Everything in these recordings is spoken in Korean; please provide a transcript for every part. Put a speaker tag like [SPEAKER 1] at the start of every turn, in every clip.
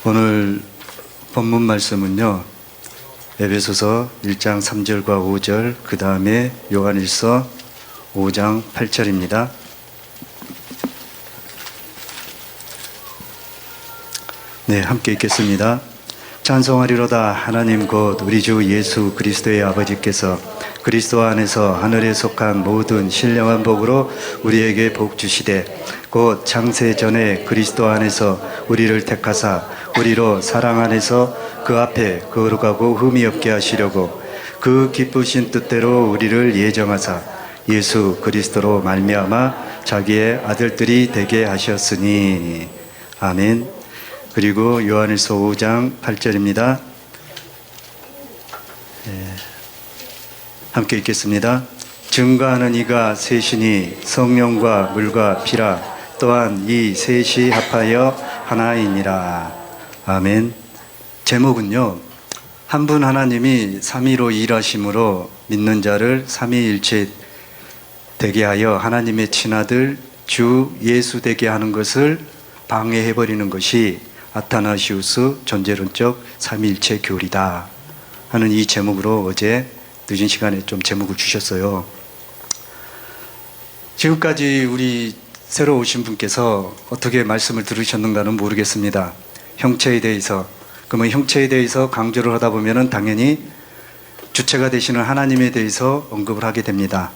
[SPEAKER 1] 오늘 본문 말씀은요, 에베소서 1장 3절과 5절, 그 다음에 요한일서 5장 8절입니다. 네, 함께 읽겠습니다. 찬송하리로다. 하나님 곧 우리 주 예수 그리스도의 아버지께서 그리스도 안에서 하늘에 속한 모든 신령한 복으로 우리에게 복 주시되, 곧 창세 전에 그리스도 안에서 우리를 택하사 우리로 사랑 안에서 그 앞에 거룩하고 흠이 없게 하시려고 그 기쁘신 뜻대로 우리를 예정하사 예수 그리스도로 말미암아 자기의 아들들이 되게 하셨으니. 아멘. 그리고 요한일서 5장 8절입니다. 함께 읽겠습니다. 증거하는 이가 셋이니 성령과 물과 피라. 또한 이 셋이 합하여 하나이니라. 아멘. 제목은요, 한 분 하나님이 삼위로 일하심으로 믿는 자를 삼위일체 되게 하여 하나님의 친아들 주 예수 되게 하는 것을 방해해버리는 것이 아타나시우스 존재론적 삼위일체 교리다 하는 이 제목으로 어제 늦은 시간에 좀 제목을 주셨어요. 지금까지 우리 새로 오신 분께서 어떻게 말씀을 들으셨는가는 모르겠습니다. 형체에 대해서, 그러면 형체에 대해서 강조를 하다 보면은 당연히 주체가 되시는 하나님에 대해서 언급을 하게 됩니다.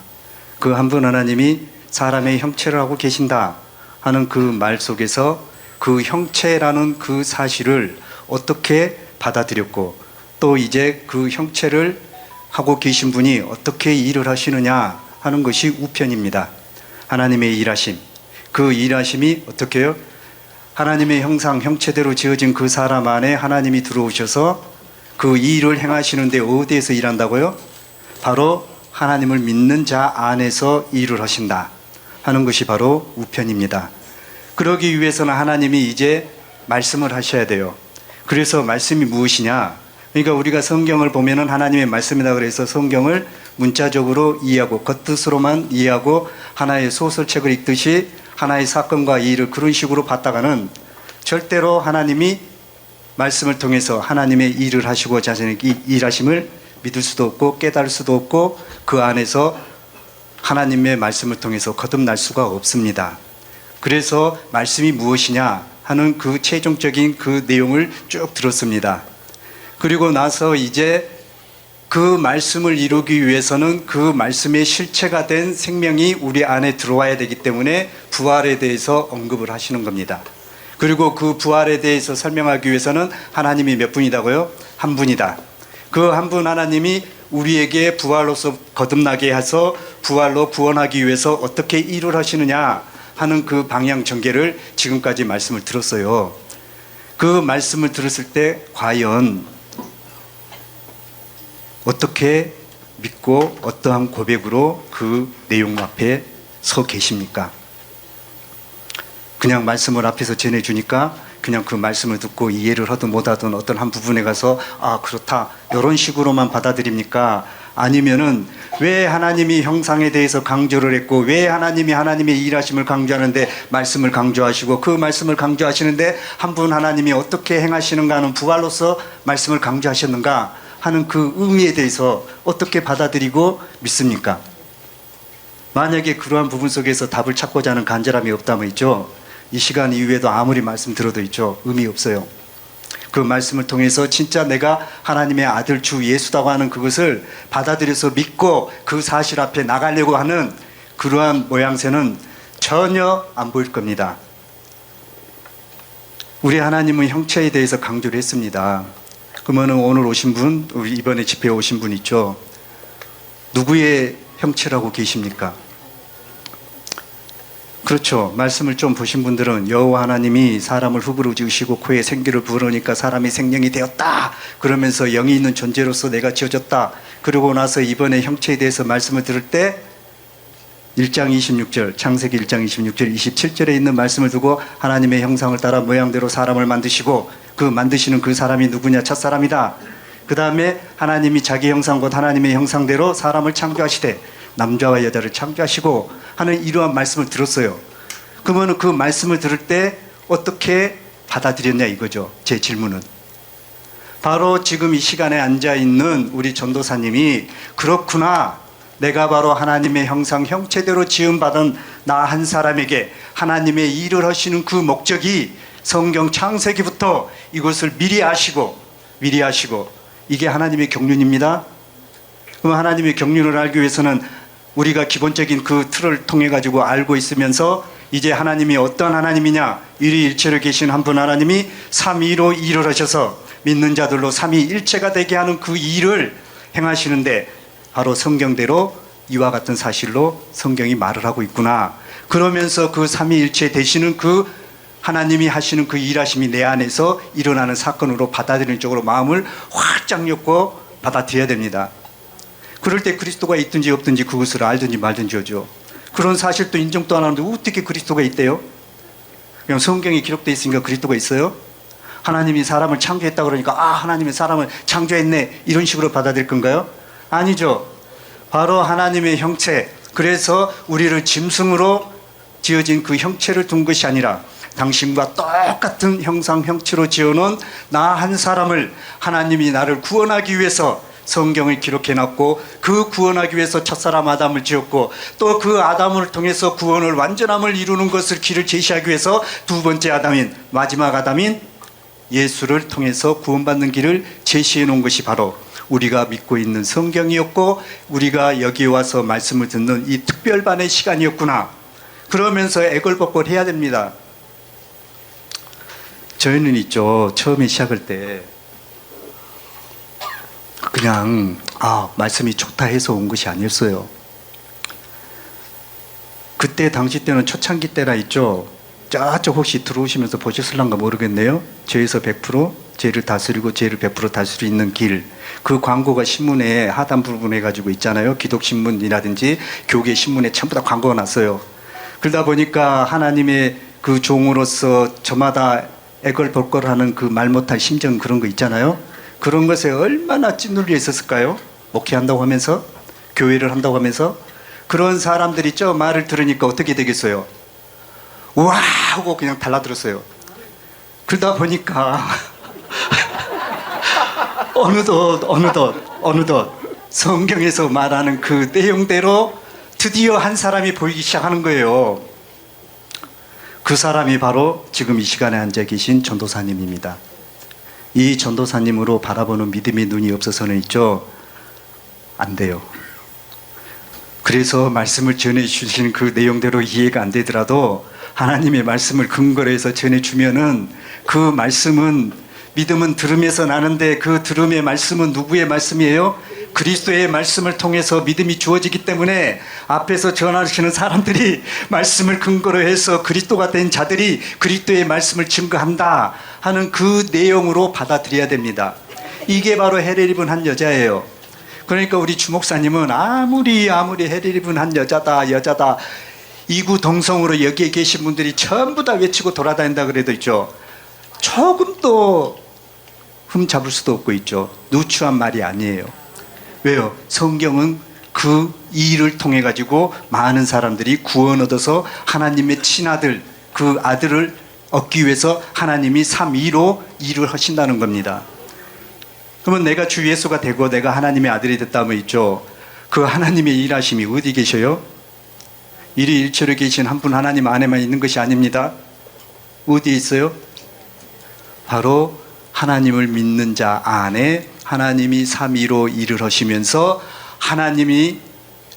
[SPEAKER 1] 그 한 분 하나님이 사람의 형체를 하고 계신다 하는 그 말 속에서 그 형체라는 그 사실을 어떻게 받아들였고, 또 이제 그 형체를 하고 계신 분이 어떻게 일을 하시느냐 하는 것이 우편입니다. 하나님의 일하심, 그 일하심이 어떻게 해요? 하나님의 형상, 형체대로 지어진 그 사람 안에 하나님이 들어오셔서 그 일을 행하시는데 어디에서 일한다고요? 바로 하나님을 믿는 자 안에서 일을 하신다 하는 것이 바로 우편입니다. 그러기 위해서는 하나님이 이제 말씀을 하셔야 돼요. 그래서 말씀이 무엇이냐? 그러니까 우리가 성경을 보면은 하나님의 말씀이다 그래서 성경을 문자적으로 이해하고 겉뜻으로만 이해하고 하나의 소설책을 읽듯이 하나의 사건과 일을 그런 식으로 봤다가는 절대로 하나님이 말씀을 통해서 하나님의 일을 하시고 자신의 일하심을 믿을 수도 없고 깨달을 수도 없고 그 안에서 하나님의 말씀을 통해서 거듭날 수가 없습니다. 그래서 말씀이 무엇이냐 하는 그 최종적인 그 내용을 쭉 들었습니다. 그리고 나서 이제 그 말씀을 이루기 위해서는 그 말씀의 실체가 된 생명이 우리 안에 들어와야 되기 때문에 부활에 대해서 언급을 하시는 겁니다. 그리고 그 부활에 대해서 설명하기 위해서는 하나님이 몇 분이다고요? 한 분이다. 그 한 분 하나님이 우리에게 부활로서 거듭나게 해서 부활로 구원하기 위해서 어떻게 일을 하시느냐 하는 그 방향 전개를 지금까지 말씀을 들었어요. 그 말씀을 들었을 때 과연 어떻게 믿고 어떠한 고백으로 그 내용 앞에 서 계십니까? 그냥 말씀을 앞에서 전해주니까 그냥 그 말씀을 듣고 이해를 하든 못하든 어떤 한 부분에 가서 아 그렇다 이런 식으로만 받아들입니까? 아니면은 왜 하나님이 형상에 대해서 강조를 했고 왜 하나님이 하나님의 일하심을 강조하는데 말씀을 강조하시고 그 말씀을 강조하시는데 한 분 하나님이 어떻게 행하시는가 하는 부활로서 말씀을 강조하셨는가 하는 그 의미에 대해서 어떻게 받아들이고 믿습니까? 만약에 그러한 부분 속에서 답을 찾고자 하는 간절함이 없다면 있죠, 이 시간 이후에도 아무리 말씀 들어도 있죠, 의미 없어요. 그 말씀을 통해서 진짜 내가 하나님의 아들 주 예수다고 하는 그것을 받아들여서 믿고 그 사실 앞에 나가려고 하는 그러한 모양새는 전혀 안 보일 겁니다. 우리 하나님은 형체에 대해서 강조를 했습니다. 그러면 오늘 오신 분, 이번에 집회에 오신 분 있죠, 누구의 형체라고 계십니까? 그렇죠. 말씀을 좀 보신 분들은 여호와 하나님이 사람을 흙으로 지으시고 코에 생기를 부으니까 사람이 생명이 되었다 그러면서 영이 있는 존재로서 내가 지어졌다. 그러고 나서 이번에 형체에 대해서 말씀을 들을 때 1장 26절, 창세기 1장 26절 27절에 있는 말씀을 두고 하나님의 형상을 따라 모양대로 사람을 만드시고 그 만드시는 그 사람이 누구냐? 첫사람이다. 그 다음에 하나님이 자기 형상 곧 하나님의 형상대로 사람을 창조하시되 남자와 여자를 창조하시고 하는 이러한 말씀을 들었어요. 그러면 그 말씀을 들을 때 어떻게 받아들였냐 이거죠. 제 질문은. 바로 지금 이 시간에 앉아있는 우리 전도사님이 그렇구나, 내가 바로 하나님의 형상 형체대로 지음받은 나 한 사람에게 하나님의 일을 하시는 그 목적이 성경 창세기부터 이것을 미리 아시고 이게 하나님의 경륜입니다. 그럼 하나님의 경륜을 알기 위해서는 우리가 기본적인 그 틀을 통해 가지고 알고 있으면서 이제 하나님이 어떤 하나님이냐, 일위일체로 계신 한 분 하나님이 삼위로 일을 하셔서 믿는 자들로 삼위일체가 되게 하는 그 일을 행하시는데 바로 성경대로 이와 같은 사실로 성경이 말을 하고 있구나. 그러면서 그 삼위일체 되시는 그 하나님이 하시는 그 일하심이 내 안에서 일어나는 사건으로 받아들이는 쪽으로 마음을 활짝 엮고 받아들여야 됩니다. 그럴 때 그리스도가 있든지 없든지 그것을 알든지 말든지 하죠. 그런 사실도 인정도 안 하는데 어떻게 그리스도가 있대요? 그냥 성경에 기록되어 있으니까 그리스도가 있어요? 하나님이 사람을 창조했다 그러니까 하나님이 사람을 창조했네 이런 식으로 받아들일 건가요? 아니죠. 바로 하나님의 형체, 그래서 우리를 짐승으로 지어진 그 형체를 둔 것이 아니라 당신과 똑같은 형상 형체로 지어놓은 나 한 사람을 하나님이 나를 구원하기 위해서 성경을 기록해놨고, 그 구원하기 위해서 첫사람 아담을 지었고, 또 그 아담을 통해서 구원을 완전함을 이루는 것을 길을 제시하기 위해서 두 번째 아담인, 마지막 아담인 예수를 통해서 구원받는 길을 제시해 놓은 것이 바로 우리가 믿고 있는 성경이었고, 우리가 여기 와서 말씀을 듣는 이 특별반의 시간이었구나. 그러면서 애걸복걸 해야 됩니다. 저희는 있죠, 처음에 시작할 때 그냥 말씀이 좋다 해서 온 것이 아니었어요. 그때 당시 때는 초창기 때라 있죠. 저쪽 혹시 들어오시면서 보셨을란가 모르겠네요. 죄에서 100% 죄를 다스리고 죄를 100% 다스릴 수 있는 길, 그 광고가 신문에 하단 부분에 가지고 있잖아요. 기독신문이라든지 교계 신문에 전부 다 광고가 났어요. 그러다 보니까 하나님의 그 종으로서 저마다 애걸복걸하는 그 말 못할 심정, 그런 거 있잖아요. 그런 것에 얼마나 찌눌려 있었을까요? 목회한다고 하면서, 교회를 한다고 하면서. 그런 사람들이 저 말을 들으니까 어떻게 되겠어요? 우와 하고 그냥 달라들었어요. 그러다 보니까 어느덧 성경에서 말하는 그 내용대로 드디어 한 사람이 보이기 시작하는 거예요. 그 사람이 바로 지금 이 시간에 앉아 계신 전도사님입니다. 이 전도사님으로 바라보는 믿음의 눈이 없어서는 있죠, 안 돼요. 그래서 말씀을 전해주신 그 내용대로 이해가 안 되더라도 하나님의 말씀을 근거로 해서 전해주면은 그 말씀은, 믿음은 들음에서 나는데 그 들음의 말씀은 누구의 말씀이에요? 그리스도의 말씀을 통해서 믿음이 주어지기 때문에 앞에서 전하시는 사람들이 말씀을 근거로 해서 그리스도가 된 자들이 그리스도의 말씀을 증거한다 하는 그 내용으로 받아들여야 됩니다. 이게 바로 해를 입은 한 여자예요. 그러니까 우리 주목사님은 아무리 해를 입은 한 여자다 이구동성으로 여기에 계신 분들이 전부 다 외치고 돌아다닌다 그래도 있죠, 조금도 흠잡을 수도 없고 있죠. 누추한 말이 아니에요. 왜요? 성경은 그 일을 통해 가지고 많은 사람들이 구원 얻어서 하나님의 친아들, 그 아들을 얻기 위해서 하나님이 삼위로 일을 하신다는 겁니다. 그러면 내가 주 예수가 되고 내가 하나님의 아들이 됐다면 있죠, 그 하나님의 일하심이 어디 계셔요? 일위일체로 계신 한 분 하나님 안에만 있는 것이 아닙니다. 어디에 있어요? 바로 하나님을 믿는 자 안에 하나님이 삼위로 일을 하시면서 하나님이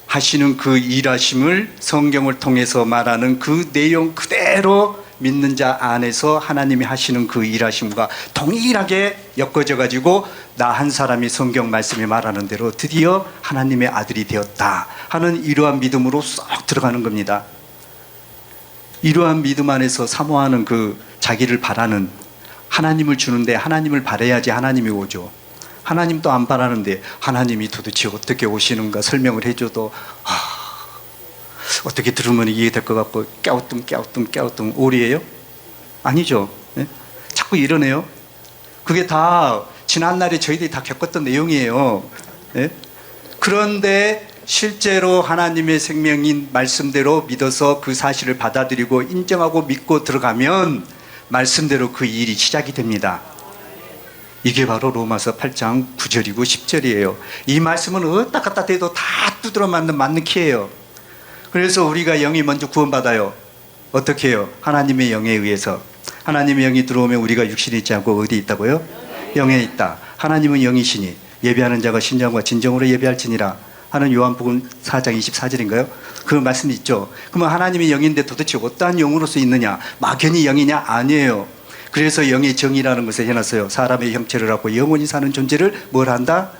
[SPEAKER 1] 하시는 그 일하심을 성경을 통해서 말하는 그 내용 그대로 믿는 자 안에서 하나님이 하시는 그 일하심과 동일하게 엮어져 가지고 나 한 사람이 성경 말씀에 말하는 대로 드디어 하나님의 아들이 되었다 하는 이러한 믿음으로 쏙 들어가는 겁니다. 이러한 믿음 안에서 사모하는 그 자기를 바라는, 하나님을 주는데 하나님을 바라야지 하나님이 오죠. 하나님도 안 바라는데 하나님이 도대체 어떻게 오시는가 설명을 해줘도 어떻게 들으면 이해될 것 같고 깨우뚱 오리예요? 아니죠. 네? 자꾸 이러네요. 그게 다 지난날에 저희들이 다 겪었던 내용이에요. 네? 그런데 실제로 하나님의 생명인 말씀대로 믿어서 그 사실을 받아들이고 인정하고 믿고 들어가면 말씀대로 그 일이 시작이 됩니다. 이게 바로 로마서 8장 9절이고 10절이에요. 이 말씀은 어디다 갖다 대도 다 두드러 맞는 키예요. 그래서 우리가 영이 먼저 구원받아요. 어떻게 해요? 하나님의 영에 의해서. 하나님의 영이 들어오면 우리가 육신이 있지 않고 어디 있다고요? 영에 있다. 하나님은 영이시니 예배하는 자가 신령과 진정으로 예배할지니라 하는 요한복음 4장 24절인가요? 그 말씀이 있죠. 그러면 하나님의 영인데 도대체 어떠한 영으로서 있느냐? 막연히 영이냐? 아니에요. 그래서 영의 정의라는 것을 해놨어요. 사람의 형체를 갖고 영원히 사는 존재를 뭘 한다?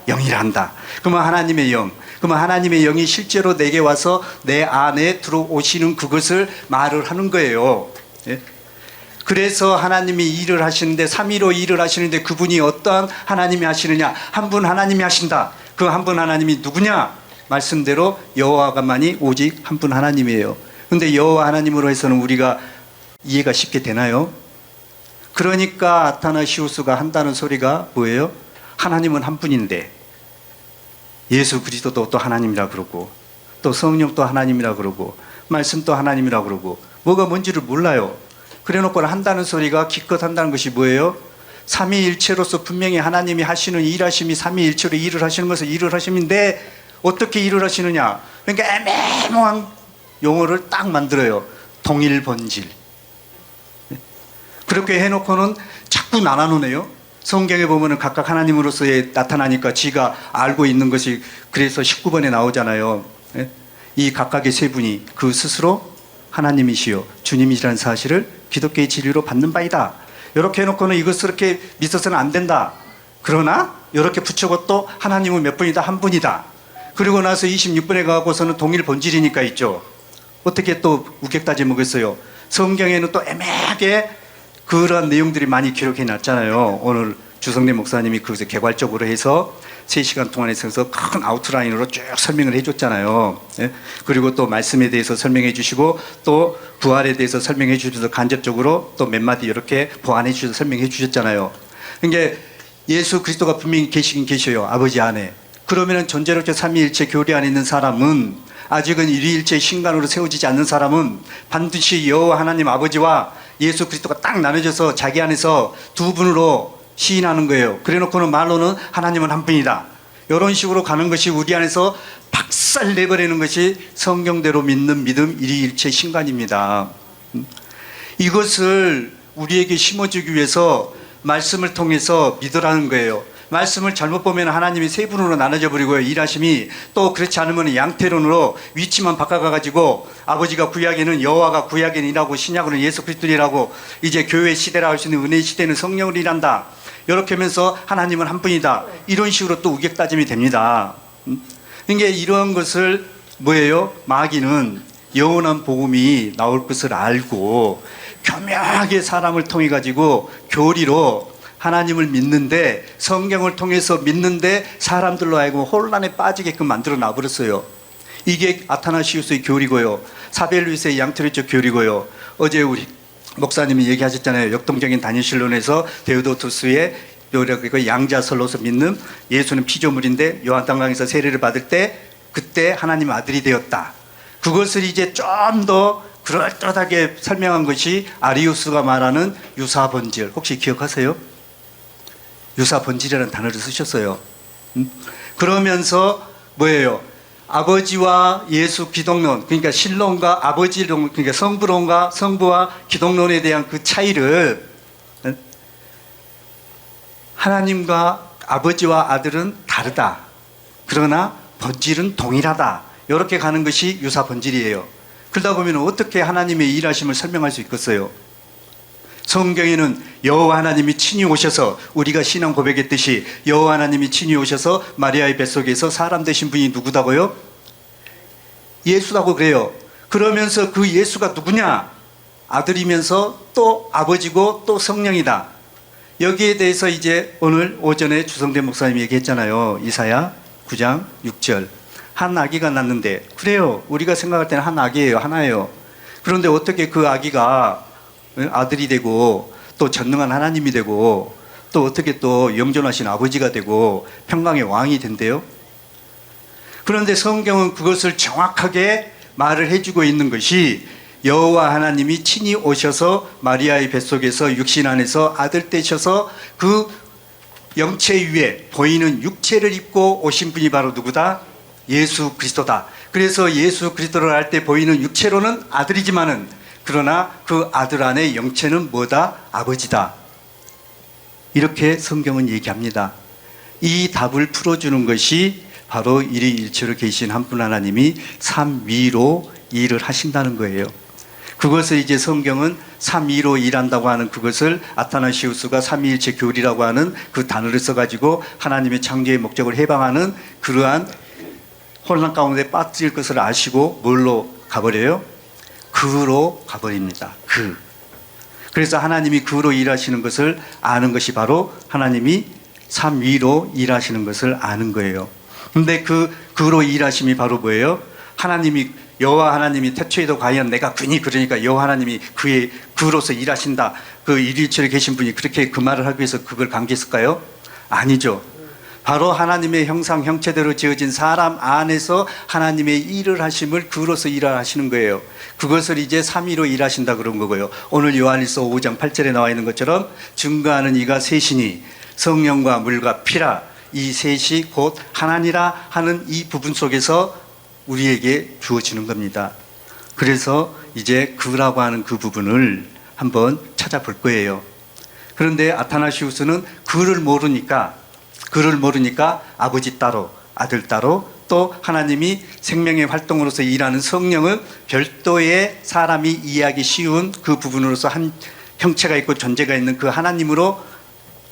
[SPEAKER 1] 영이라 한다. 그러면 하나님의 영, 그러면 하나님의 영이 실제로 내게 와서 내 안에 들어오시는 그것을 말을 하는 거예요. 예? 그래서 하나님이 일을 하시는데, 삼위로 일을 하시는데 그분이 어떠한 하나님이 하시느냐? 한 분 하나님이 하신다. 그 한 분 하나님이 누구냐? 말씀대로 여호와가만이 오직 한 분 하나님이에요. 그런데 여호와 하나님으로 해서는 우리가 이해가 쉽게 되나요? 그러니까 아타나시우스가 한다는 소리가 뭐예요? 하나님은 한 분인데 예수 그리스도도 또 하나님이라 그러고 또 성령도 하나님이라 그러고 말씀도 하나님이라 그러고 뭐가 뭔지를 몰라요. 그래놓고 한다는 소리가 기껏 한다는 것이 뭐예요? 삼위일체로서 분명히 하나님이 하시는 일하심이 삼위일체로 일을 하시는 것을 일을 하심인데 어떻게 일을 하시느냐? 그러니까 애매모호한 용어를 딱 만들어요. 동일본질. 그렇게 해놓고는 자꾸 나눠놓네요. 성경에 보면은 각각 하나님으로서의 나타나니까 지가 알고 있는 것이 그래서 19번에 나오잖아요. 이 각각의 세 분이 그 스스로 하나님이시요 주님이시라는 사실을 기독교의 진리로 받는 바이다. 이렇게 해놓고는 이것을 이렇게 믿어서는 안 된다. 그러나 이렇게 붙여고 또 하나님은 몇 분이다? 한 분이다. 그리고 나서 26번에 가고서는 동일 본질이니까 있죠. 어떻게 또 우격 따지먹었어요. 성경에는 또 애매하게 그런 내용들이 많이 기록해 놨잖아요. 오늘 주성래 목사님이 그것을 개괄적으로 해서 3시간 동안에 있어서 큰 아웃라인으로 쭉 설명을 해줬잖아요. 예? 그리고 또 말씀에 대해서 설명해 주시고 또 부활에 대해서 설명해 주셔서 간접적으로 또 몇 마디 이렇게 보완해 주셔서 설명해 주셨잖아요. 그러니까 예수 그리스도가 분명히 계시긴 계셔요. 아버지 안에. 그러면은 존재로서 삼위일체 교리 안에 있는 사람은 아직은 일위일체 신간으로 세워지지 않는 사람은 반드시 여호와 하나님 아버지와 예수 그리스도가 딱 나눠져서 자기 안에서 두 분으로 시인하는 거예요. 그래놓고는 말로는 하나님은 한 분이다. 이런 식으로 가는 것이 우리 안에서 박살 내버리는 것이 성경대로 믿는 믿음 일위일체 신간입니다. 이것을 우리에게 심어주기 위해서 말씀을 통해서 믿으라는 거예요. 말씀을 잘못 보면 하나님이 세 분으로 나눠져 버리고요. 일하심이 또 그렇지 않으면 양태론으로 위치만 바꿔가지고 아버지가 구약에는 여호와가 구약에는 일하고 신약으로는 예수 그리스도를 일하고 이제 교회 시대라 할 수 있는 은혜의 시대는 성령을 일한다. 이렇게 하면서 하나님은 한 분이다. 이런 식으로 또 우격 따짐이 됩니다. 그러니까 이런 것을 뭐예요? 마귀는 영원한 복음이 나올 것을 알고 교묘하게 사람을 통해 가지고 교리로 하나님을 믿는데 성경을 통해서 믿는데 사람들로 하여금 혼란에 빠지게끔 만들어 놔버렸어요. 이게 아타나시우스의 교리고요. 사벨루스의 양태리적 교리고요. 어제 우리 목사님이 얘기하셨잖아요. 역동적인 다니엘론에서 데오도투스의 양자설로서 믿는 예수는 피조물인데 요한단강에서 세례를 받을 때 그때 하나님 아들이 되었다. 그것을 이제 좀 더 그럴듯하게 설명한 것이 아리우스가 말하는 유사본질. 혹시 기억하세요? 유사본질이라는 단어를 쓰셨어요. 그러면서 뭐예요? 아버지와 예수 기독론, 그러니까 신론과 아버지론, 그러니까 성부론과 성부와 기독론에 대한 그 차이를 하나님과 아버지와 아들은 다르다. 그러나 본질은 동일하다. 이렇게 가는 것이 유사본질이에요. 그러다 보면 어떻게 하나님의 일하심을 설명할 수 있겠어요? 성경에는 여호와 하나님이 친히 오셔서 우리가 신앙 고백했듯이 여호와 하나님이 친히 오셔서 마리아의 뱃속에서 사람 되신 분이 누구다고요? 예수라고 그래요. 그러면서 그 예수가 누구냐? 아들이면서 또 아버지고 또 성령이다. 여기에 대해서 이제 오늘 오전에 주성대 목사님이 얘기했잖아요. 이사야 9장 6절. 한 아기가 낳는데, 그래요. 우리가 생각할 때는 한 아기예요. 하나예요. 그런데 어떻게 그 아기가 아들이 되고 또 전능한 하나님이 되고 또 어떻게 또 영존하신 아버지가 되고 평강의 왕이 된대요? 그런데 성경은 그것을 정확하게 말을 해주고 있는 것이 여호와 하나님이 친히 오셔서 마리아의 뱃속에서 육신 안에서 아들 떼셔서 그 영체 위에 보이는 육체를 입고 오신 분이 바로 누구다? 예수 그리스도다. 그래서 예수 그리스도를 알 때 보이는 육체로는 아들이지만은 그러나 그 아들 안에 영체는 뭐다? 아버지다. 이렇게 성경은 얘기합니다. 이 답을 풀어주는 것이 바로 일위일체로 계신 한 분 하나님이 삼위로 일을 하신다는 거예요. 그것을 이제 성경은 삼위로 일한다고 하는 그것을 아타나시우스가 삼위일체 교리라고 하는 그 단어를 써가지고 하나님의 창조의 목적을 해방하는 그러한 혼란 가운데 빠뜨릴 것을 아시고 뭘로 가버려요? 그로 가버립니다. 그래서 하나님이 그로 일하시는 것을 아는 것이 바로 하나님이 삼위로 일하시는 것을 아는 거예요. 근데 그로 일하심이 바로 뭐예요? 하나님이 여호와 하나님이 태초에도 과연 내가 그니 그러니까 여호와 하나님이 그로서 일하신다. 그 일일체로 계신 분이 그렇게 그 말을 하기 위해서 그걸 강조했을까요? 아니죠. 바로 하나님의 형상 형체대로 지어진 사람 안에서 하나님의 일을 하심을 그로서 일을 하시는 거예요. 그것을 이제 삼위로 일하신다 그런 거고요. 오늘 요한일서 5장 8절에 나와 있는 것처럼 증거하는 이가 셋이니 성령과 물과 피라 이 셋이 곧 하나니라 하는 이 부분 속에서 우리에게 주어지는 겁니다. 그래서 이제 그라고 하는 그 부분을 한번 찾아볼 거예요. 그런데 아타나시우스는 그를 모르니까 아버지 따로 아들 따로 또 하나님이 생명의 활동으로서 일하는 성령은 별도의 사람이 이해하기 쉬운 그 부분으로서 한 형체가 있고 존재가 있는 그 하나님으로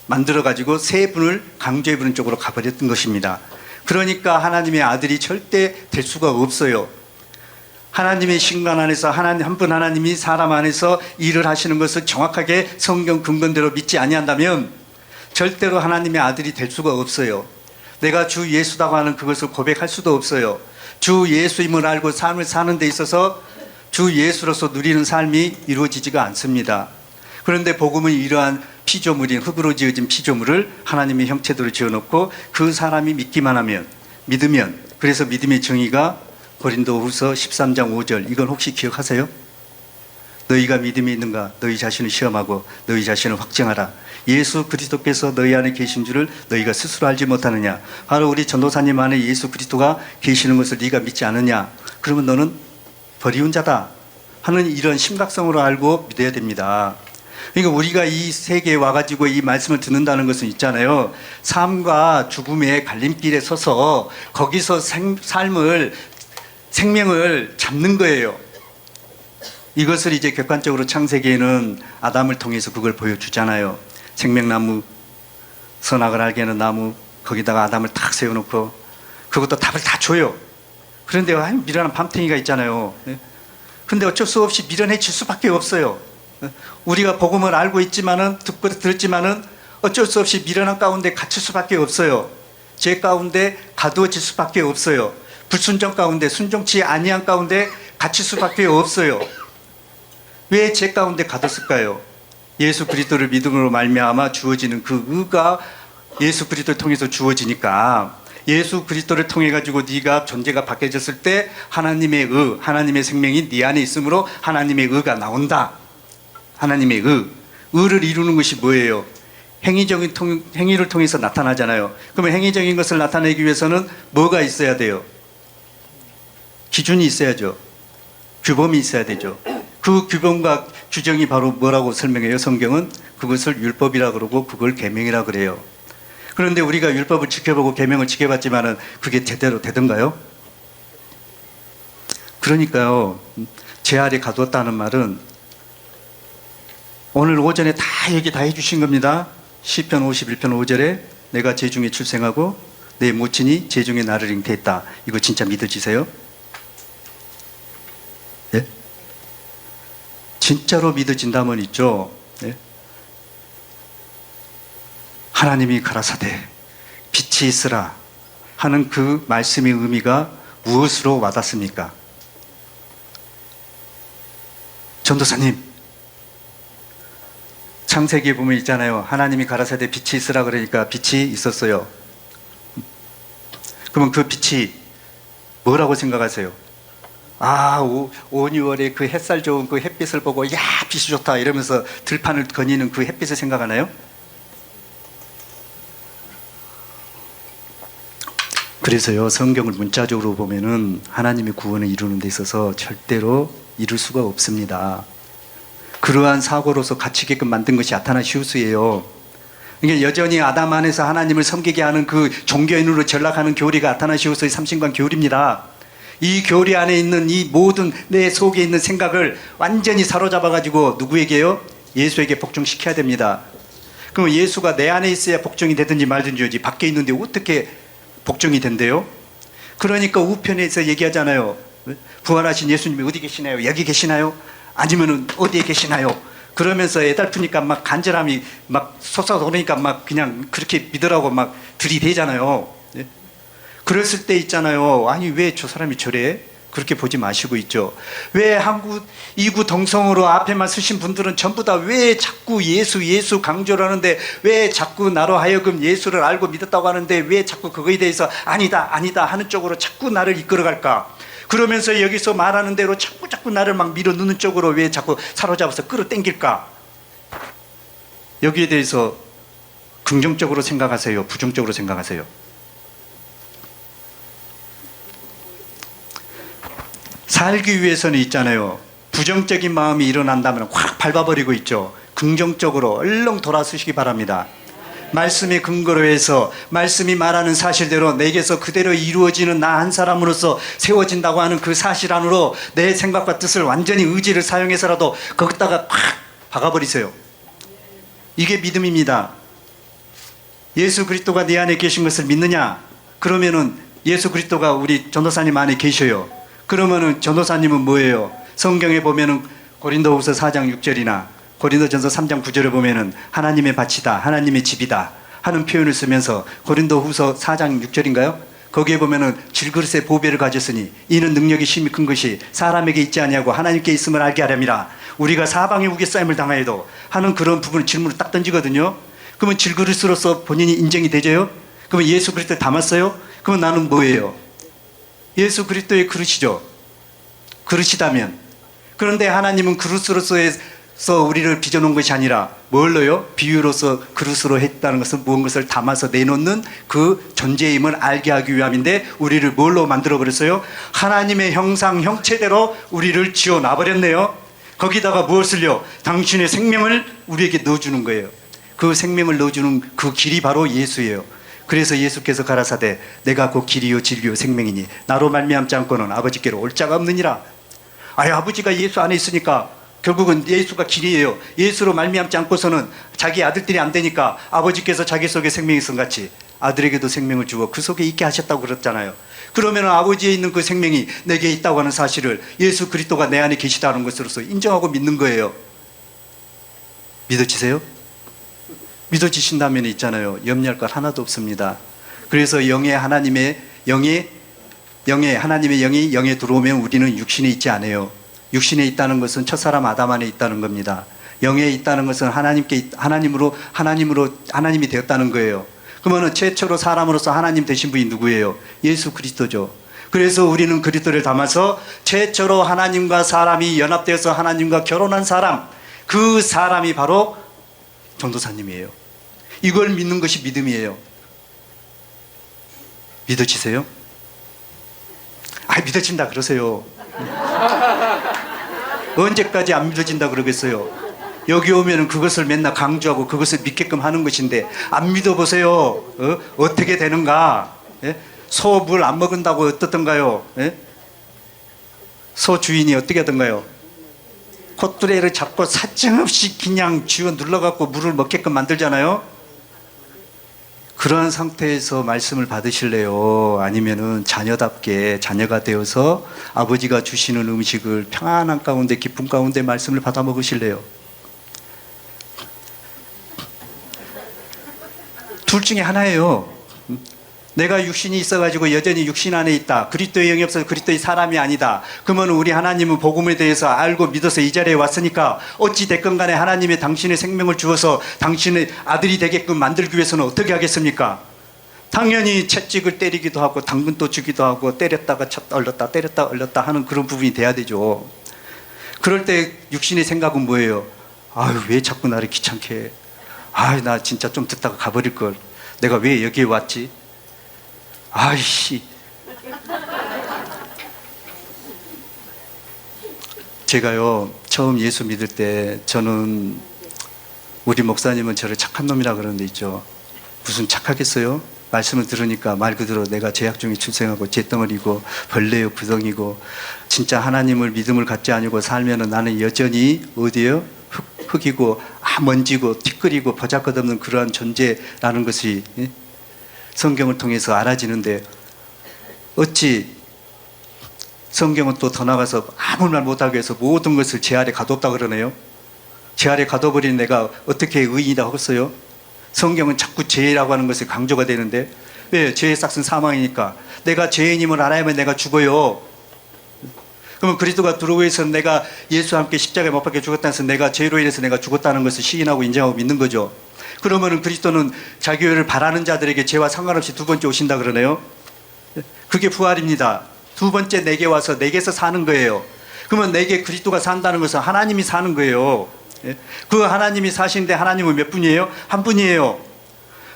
[SPEAKER 1] 만들어가지고 세 분을 강조해 부는 쪽으로 가버렸던 것입니다. 그러니까 하나님의 아들이 절대 될 수가 없어요. 하나님의 신관 안에서 한 분 하나님이 사람 안에서 일을 하시는 것을 정확하게 성경 근거대로 믿지 아니한다면 절대로 하나님의 아들이 될 수가 없어요. 내가 주 예수라고 하는 그것을 고백할 수도 없어요. 주 예수임을 알고 삶을 사는 데 있어서 주 예수로서 누리는 삶이 이루어지지가 않습니다. 그런데 복음은 이러한 피조물인 흙으로 지어진 피조물을 하나님의 형체대로 지어놓고 그 사람이 믿으면 그래서 믿음의 정의가 고린도후서 13장 5절 이건 혹시 기억하세요? 너희가 믿음이 있는가? 너희 자신을 시험하고 너희 자신을 확증하라. 예수 그리스도께서 너희 안에 계신 줄을 너희가 스스로 알지 못하느냐? 바로 우리 전도사님 안에 예수 그리스도가 계시는 것을 네가 믿지 않느냐? 그러면 너는 버리운 자다 하는 이런 심각성으로 알고 믿어야 됩니다. 그러니까 우리가 이 세계에 와가지고 이 말씀을 듣는다는 것은 있잖아요. 삶과 죽음의 갈림길에 서서 거기서 생명을 잡는 거예요. 이것을 이제 객관적으로 창세기에는 아담을 통해서 그걸 보여주잖아요. 생명나무, 선악을 알게 하는 나무, 거기다가 아담을 탁 세워놓고 그것도 답을 다 줘요. 그런데 미련한 밤탱이가 있잖아요. 근데 어쩔 수 없이 밀어내칠 수밖에 없어요. 우리가 복음을 알고 있지만은 듣고 들었지만은 어쩔 수 없이 미련한 가운데 갇힐 수밖에 없어요. 죄 가운데 가두어질 수밖에 없어요. 불순종 가운데 순종치 아니한 가운데 갇힐 수밖에 없어요. 왜 죄 가운데 가뒀을까요? 예수 그리스도를 믿음으로 말미암아 주어지는 그 의가 예수 그리스도를 통해서 주어지니까 예수 그리스도를 통해 가지고 네가 존재가 바뀌어졌을 때 하나님의 하나님의 생명이 네 안에 있으므로 하나님의 의가 나온다. 하나님의 의를 이루는 것이 뭐예요? 행위를 통해서 나타나잖아요. 그러면 행위적인 것을 나타내기 위해서는 뭐가 있어야 돼요? 기준이 있어야죠. 규범이 있어야 되죠. 그 규범과 규정이 바로 뭐라고 설명해요? 성경은 그것을 율법이라 그러고 그걸 계명이라 그래요. 그런데 우리가 율법을 지켜보고 계명을 지켜봤지만은 그게 제대로 되던가요? 그러니까요. 제 아래 가두었다는 말은 오늘 오전에 다 얘기 다 해주신 겁니다. 시편 51편 5절에 내가 제중에 출생하고 내 모친이 제중에 나를 잉태했다. 이거 진짜 믿어지세요? 예? 진짜로 믿어진다면 있죠. 예? 하나님이 가라사대 빛이 있으라 하는 그 말씀의 의미가 무엇으로 와닿습니까? 전도사님, 창세기에 보면 있잖아요. 하나님이 가라사대 빛이 있으라 그러니까 빛이 있었어요. 그러면 그 빛이 뭐라고 생각하세요? 아, 5, 6월에 그 햇살 좋은 그 햇빛을 보고 야, 빛이 좋다 이러면서 들판을 거니는 그 햇빛을 생각하나요? 그래서요, 성경을 문자적으로 보면은 하나님의 구원을 이루는 데 있어서 절대로 이룰 수가 없습니다. 그러한 사고로서 갇히게끔 만든 것이 아타나시우스예요. 그러니까 여전히 아담 안에서 하나님을 섬기게 하는 그 종교인으로 전락하는 교리가 아타나시우스의 삼신관 교리입니다. 이 교리 안에 있는 이 모든 내 속에 있는 생각을 완전히 사로잡아가지고 누구에게요? 예수에게 복종시켜야 됩니다. 그럼 예수가 내 안에 있어야 복종이 되든지 말든지 하지 밖에 있는데 어떻게 복종이 된대요? 그러니까 우편에서 얘기하잖아요. 부활하신 예수님이 어디 계시나요? 여기 계시나요? 아니면은 어디에 계시나요? 그러면서 애달프니까 막 간절함이 막 솟아오르니까 막 그냥 그렇게 믿으라고 막 들이대잖아요. 그랬을 때 있잖아요. 아니 왜 저 사람이 저래? 그렇게 보지 마시고 있죠. 왜 한국 이구 동성으로 앞에만 서신 분들은 전부 다 왜 자꾸 예수 강조를 하는데, 왜 자꾸 나로 하여금 예수를 알고 믿었다고 하는데 왜 자꾸 그거에 대해서 아니다 하는 쪽으로 자꾸 나를 이끌어갈까? 그러면서 여기서 말하는 대로 자꾸 나를 막 밀어넣는 쪽으로 왜 자꾸 사로잡아서 끌어당길까? 여기에 대해서 긍정적으로 생각하세요? 부정적으로 생각하세요? 살기 위해서는 있잖아요. 부정적인 마음이 일어난다면 확 밟아버리고 있죠. 긍정적으로 얼렁 돌아서시기 바랍니다. 말씀의 근거로 해서 말씀이 말하는 사실대로 내게서 그대로 이루어지는 나 한 사람으로서 세워진다고 하는 그 사실 안으로 내 생각과 뜻을 완전히 의지를 사용해서라도 거기다가 팍 박아버리세요. 이게 믿음입니다. 예수 그리스도가 네 안에 계신 것을 믿느냐? 그러면은 예수 그리스도가 우리 전도사님 안에 계셔요. 그러면은 전도사님은 뭐예요? 성경에 보면은 고린도후서 4장 6절이나 고린도전서 3장 9절에 보면은 하나님의 밭이다, 하나님의 집이다 하는 표현을 쓰면서 고린도후서 4장 6절인가요? 거기에 보면은 질그릇의 보배를 가졌으니 이는 능력이 심히 큰 것이 사람에게 있지 아니하고 하나님께 있음을 알게 하렴이라. 우리가 사방에 우겨싸임을 당하여도 하는 그런 부분을 질문을 딱 던지거든요. 그러면 질그릇으로서 본인이 인정이 되죠? 그러면 예수 그리스도를 담았어요? 그러면 나는 뭐예요? 예수 그리스도의 그릇이죠. 그릇이다면. 그런데 하나님은 그릇으로서 우리를 빚어놓은 것이 아니라 뭘로요? 비유로서 그릇으로 했다는 것은 무엇을 담아서 내놓는 그 존재임을 알게 하기 위함인데, 우리를 뭘로 만들어버렸어요? 하나님의 형상 형체대로 우리를 지어놔버렸네요. 거기다가 무엇을요? 당신의 생명을 우리에게 넣어주는 거예요. 그 생명을 넣어주는 그 길이 바로 예수예요. 그래서 예수께서 가라사대 내가 곧 길이요 진리요 생명이니 나로 말미암지 않고는 아버지께로 올 자가 없느니라. 아버지가 예수 안에 있으니까 결국은 예수가 길이에요. 예수로 말미암지 않고서는 자기 아들들이 안 되니까 아버지께서 자기 속에 생명이 있음 같이 아들에게도 생명을 주어 그 속에 있게 하셨다고 그랬잖아요. 그러면 아버지에 있는 그 생명이 내게 있다고 하는 사실을 예수 그리스도가 내 안에 계시다는 것으로서 인정하고 믿는 거예요. 믿어지세요? 믿어지신다면 있잖아요. 염려할 것 하나도 없습니다. 그래서 영의 하나님의 영이 영에 들어오면 우리는 육신에 있지 않아요. 육신에 있다는 것은 첫사람 아담 안에 있다는 겁니다. 영에 있다는 것은 하나님이 되었다는 거예요. 그러면 최초로 사람으로서 하나님 되신 분이 누구예요? 예수 그리스도죠. 그래서 우리는 그리스도를 담아서 최초로 하나님과 사람이 연합되어서 하나님과 결혼한 사람, 그 사람이 바로 전도사님이에요. 이걸 믿는 것이 믿음이에요. 믿어지세요? 믿어진다 그러세요. 언제까지 안 믿어진다 그러겠어요? 여기 오면 그것을 맨날 강조하고 그것을 믿게끔 하는 것인데 안 믿어보세요. 어떻게 되는가? 소 물 안 먹은다고 어떻던가요? 소 주인이 어떻게 하던가요? 콧뚜레를 잡고 사정없이 그냥 쥐어 눌러갖고 물을 먹게끔 만들잖아요. 그러한 상태에서 말씀을 받으실래요? 아니면은 자녀답게 자녀가 되어서 아버지가 주시는 음식을 평안한 가운데 기쁨 가운데 말씀을 받아 먹으실래요? 둘 중에 하나예요. 내가 육신이 있어가지고 여전히 육신 안에 있다. 그리스도의 영이 없어서 그리스도의 사람이 아니다. 그러면 우리 하나님은 복음에 대해서 알고 믿어서 이 자리에 왔으니까 어찌 됐건 간에 하나님의 당신의 생명을 주어서 당신의 아들이 되게끔 만들기 위해서는 어떻게 하겠습니까? 당연히 채찍을 때리기도 하고 당근도 주기도 하고 때렸다가 쳤다 얼렸다 때렸다 얼렸다 하는 그런 부분이 돼야 되죠. 그럴 때 육신의 생각은 뭐예요? 아유, 왜 자꾸 나를 귀찮게 해? 아유, 나 진짜 좀 듣다가 가버릴 걸. 내가 왜 여기에 왔지? 아이씨. 제가요, 처음 예수 믿을 때 저는 우리 목사님은 저를 착한 놈이라 그러는데 있죠. 무슨 착하겠어요? 말씀을 들으니까 말 그대로 내가 죄악 중에 출생하고 잿덩어리고 벌레요 구덩이고 진짜 하나님을 믿음을 갖지 않고 살면은 나는 여전히 어디에요? 흙이고 먼지고 티끌이고 버잡것없는 그러한 존재라는 것이 성경을 통해서 알아지는데 어찌 성경은 또 더 나가서 아무 말 못하게 해서 모든 것을 제 아래 가뒀다 그러네요. 제 아래 가둬버린 내가 어떻게 의인이라고 하겠어요? 성경은 자꾸 죄라고 하는 것이 강조가 되는데 왜? 죄의 싹은 사망이니까. 내가 죄인임을 알아야만 내가 죽어요. 그러면 그리스도가 들어오기 위해서 내가 예수와 함께 십자가에 못 박혀 죽었다는 것은 내가 죄로 인해서 내가 죽었다는 것을 시인하고 인정하고 믿는 거죠. 그러면 그리스도는 자기 의를 바라는 자들에게 죄와 상관없이 두 번째 오신다 그러네요. 그게 부활입니다. 두 번째 내게 와서 내게서 사는 거예요. 그러면 내게 그리스도가 산다는 것은 하나님이 사는 거예요. 그 하나님이 사시는데 하나님은 몇 분이에요? 한 분이에요.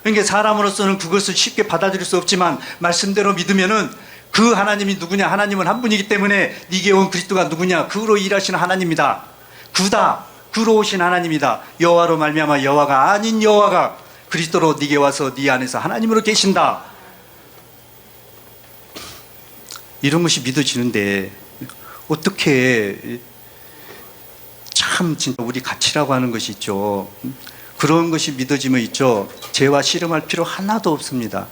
[SPEAKER 1] 그러니까 사람으로서는 그것을 쉽게 받아들일 수 없지만 말씀대로 믿으면은 그 하나님이 누구냐? 하나님은 한 분이기 때문에 네게 온 그리스도가 누구냐? 그로 일하시는 하나님이다. 그다. 그로 오신 하나님이다. 여호와로 말미암아 여호와가 아닌 여호와가 그리스도로 네게 와서 네 안에서 하나님으로 계신다. 이런 것이 믿어지는데 어떻게 참 진짜 우리 가치라고 하는 것이 있죠. 그런 것이 믿어지면 있죠. 죄와 씨름할 필요 하나도 없습니다.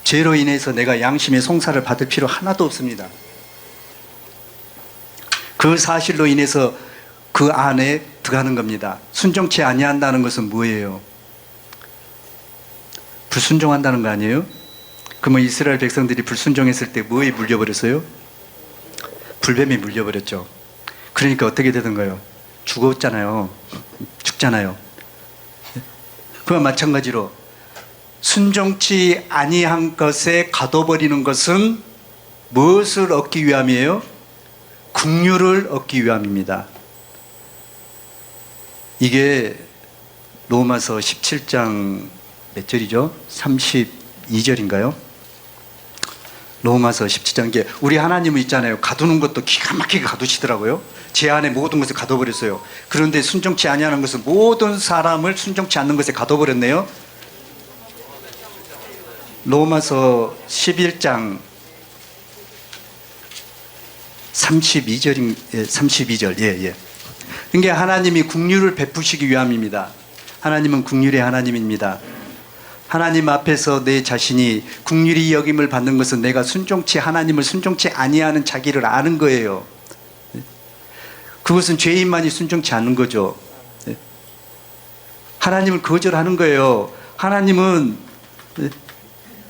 [SPEAKER 1] 죄로 인해서 내가 양심의 송사를 받을 필요 하나도 없습니다. 그 사실로 인해서 그 안에 들어가는 겁니다. 순종치 아니한다는 것은 뭐예요? 불순종한다는 거 아니에요? 그러면 이스라엘 백성들이 불순종했을 때 뭐에 물려버렸어요? 불뱀에 물려버렸죠. 그러니까 어떻게 되던가요? 죽었잖아요. 죽잖아요. 그와 마찬가지로 순종치 아니한 것에 가둬버리는 것은 무엇을 얻기 위함이에요? 긍휼을 얻기 위함입니다. 이게 로마서 17장 몇 절이죠? 32절인가요? 로마서 17장. 게 우리 하나님은 있잖아요. 가두는 것도 기가 막히게 가두시더라고요. 제 안에 모든 것을 가둬버렸어요. 그런데 순종치 아니하는 것은 모든 사람을 순종치 않는 것에 가둬버렸네요. 로마서 11장 32절. 예. 그러니까 하나님이 긍휼을 베푸시기 위함입니다. 하나님은 긍휼의 하나님입니다. 하나님 앞에서 내 자신이 긍휼히 여김을 받는 것은 내가 하나님을 순종치 아니하는 자기를 아는 거예요. 그것은 죄인만이 순종치 않는 거죠. 하나님을 거절하는 거예요. 하나님은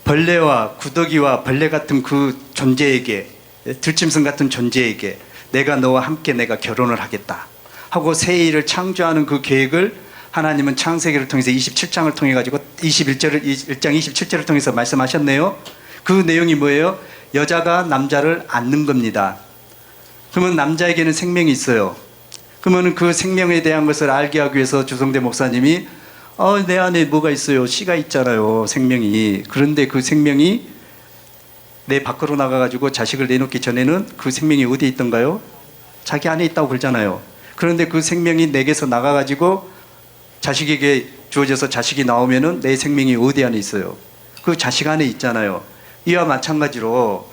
[SPEAKER 1] 벌레와 구더기와 벌레 같은 그 존재에게, 들짐승 같은 존재에게 내가 너와 함께 내가 결혼을 하겠다 하고 새 일을 창조하는 그 계획을 하나님은 창세기를 통해서 27장을 통해 가지고 1장 27절을 통해서 말씀하셨네요. 그 내용이 뭐예요? 여자가 남자를 안는 겁니다. 그러면 남자에게는 생명이 있어요. 그러면 그 생명에 대한 것을 알게 하기 위해서 주성대 목사님이 내 안에 뭐가 있어요? 씨가 있잖아요. 생명이. 그런데 그 생명이 내 밖으로 나가가지고 자식을 내놓기 전에는 그 생명이 어디에 있던가요? 자기 안에 있다고 그러잖아요. 그런데 그 생명이 내게서 나가가지고 자식에게 주어져서 자식이 나오면은 내 생명이 어디 안에 있어요? 그 자식 안에 있잖아요. 이와 마찬가지로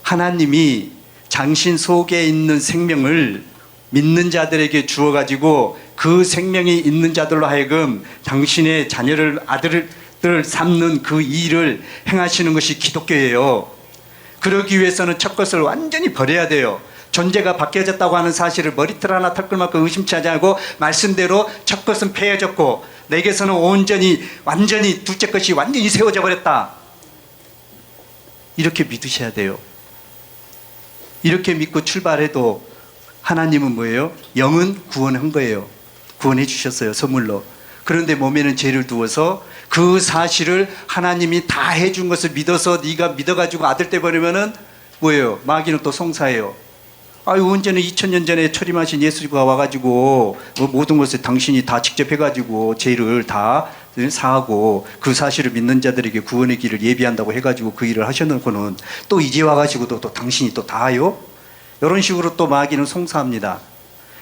[SPEAKER 1] 하나님이 당신 속에 있는 생명을 믿는 자들에게 주어가지고 그 생명이 있는 자들로 하여금 당신의 자녀를 아들을 삼는 그 일을 행하시는 것이 기독교예요. 그러기 위해서는 첫 것을 완전히 버려야 돼요. 존재가 바뀌어졌다고 하는 사실을 머리털 하나 털끌만큼 의심치 않고 말씀대로 첫 것은 폐해졌고 내게서는 완전히 둘째 것이 완전히 세워져 버렸다. 이렇게 믿으셔야 돼요. 이렇게 믿고 출발해도 하나님은 뭐예요? 영은 구원한 거예요. 구원해 주셨어요. 선물로. 그런데 몸에는 죄를 두어서 그 사실을 하나님이 다 해준 것을 믿어서 네가 믿어가지고 아들 때 버리면은 뭐예요? 마귀는 또 송사해요. 아유, 언제는 2000년 전에 초림하신 예수가 와가지고 모든 것을 당신이 다 직접 해가지고 죄를 다 사하고 그 사실을 믿는 자들에게 구원의 길을 예비한다고 해가지고 그 일을 하셔놓고는 또 이제 와가지고도 또 당신이 또 다 해요? 이런 식으로 또 마귀는 송사합니다.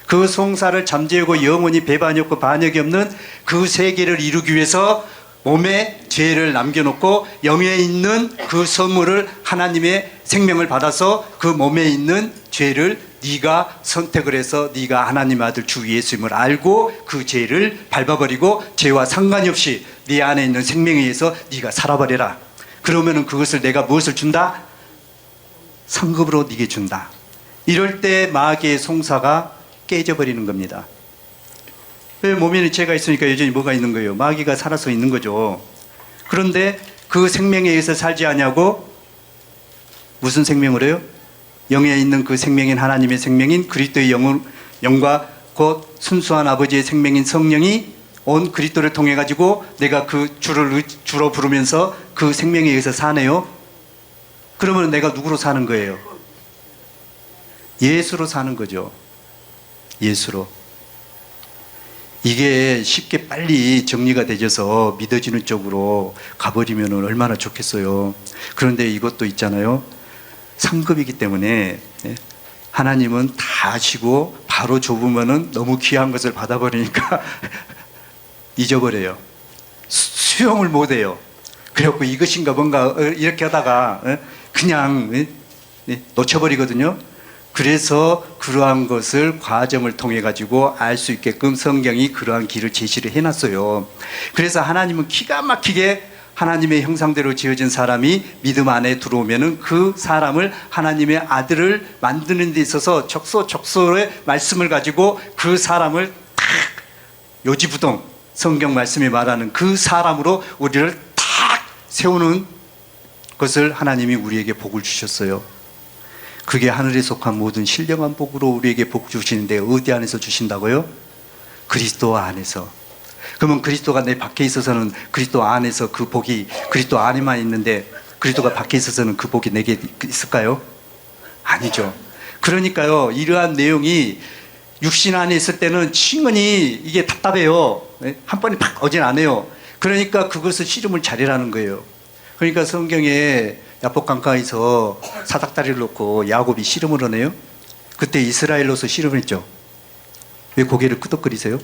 [SPEAKER 1] 그 송사를 잠재우고 영원히 배반이 없고 반역이 없는 그 세계를 이루기 위해서 몸에 죄를 남겨놓고 영에 있는 그 선물을 하나님의 생명을 받아서 그 몸에 있는 죄를 네가 선택을 해서 네가 하나님 아들 주 예수님을 알고 그 죄를 밟아버리고 죄와 상관이 없이 네 안에 있는 생명에 의해서 네가 살아버려라. 그러면은 그것을 내가 무엇을 준다? 상급으로 네게 준다. 이럴 때 마귀의 송사가 깨져버리는 겁니다. 왜 몸에는 죄가 있으니까 여전히 뭐가 있는 거예요? 마귀가 살아서 있는 거죠. 그런데 그 생명에 의해서 살지 아니하고 무슨 생명을 해요? 영에 있는 그 생명인 하나님의 생명인 그리스도의 영과 곧 순수한 아버지의 생명인 성령이 온 그리스도를 통해 가지고 내가 그 주를 주로 부르면서 그 생명에 의해서 사네요. 그러면 내가 누구로 사는 거예요? 예수로 사는 거죠. 예수로. 이게 쉽게 빨리 정리가 되져서 믿어지는 쪽으로 가버리면 얼마나 좋겠어요. 그런데 이것도 있잖아요. 상급이기 때문에 하나님은 다 아시고 바로 좁으면 너무 귀한 것을 받아버리니까 잊어버려요. 수용을 못해요. 그래갖고 이것인가 뭔가 이렇게 하다가 그냥 놓쳐버리거든요. 그래서 그러한 것을 과정을 통해 가지고 알 수 있게끔 성경이 그러한 길을 제시를 해놨어요. 그래서 하나님은 기가 막히게 하나님의 형상대로 지어진 사람이 믿음 안에 들어오면은 그 사람을 하나님의 아들을 만드는 데 있어서 적소적소의 말씀을 가지고 그 사람을 탁 요지부동 성경 말씀이 말하는 그 사람으로 우리를 탁 세우는 것을 하나님이 우리에게 복을 주셨어요. 그게 하늘에 속한 모든 신령한 복으로 우리에게 복 주시는데 어디 안에서 주신다고요? 그리스도 안에서. 그러면 그리스도가 내 밖에 있어서는 그리스도 안에서 그 복이 그리스도 안에만 있는데 그리스도가 밖에 있어서는 그 복이 내게 있을까요? 아니죠. 그러니까요, 이러한 내용이 육신 안에 있을 때는 친근히 이게 답답해요. 한 번에 팍 오진 않아요. 그러니까 그것을 씨름을 잘해라는 거예요. 그러니까 성경에 야복 강가에서 사닥다리를 놓고 야곱이 씨름을 하네요. 그때 이스라엘로서 씨름을 했죠. 왜 고개를 끄덕거리세요?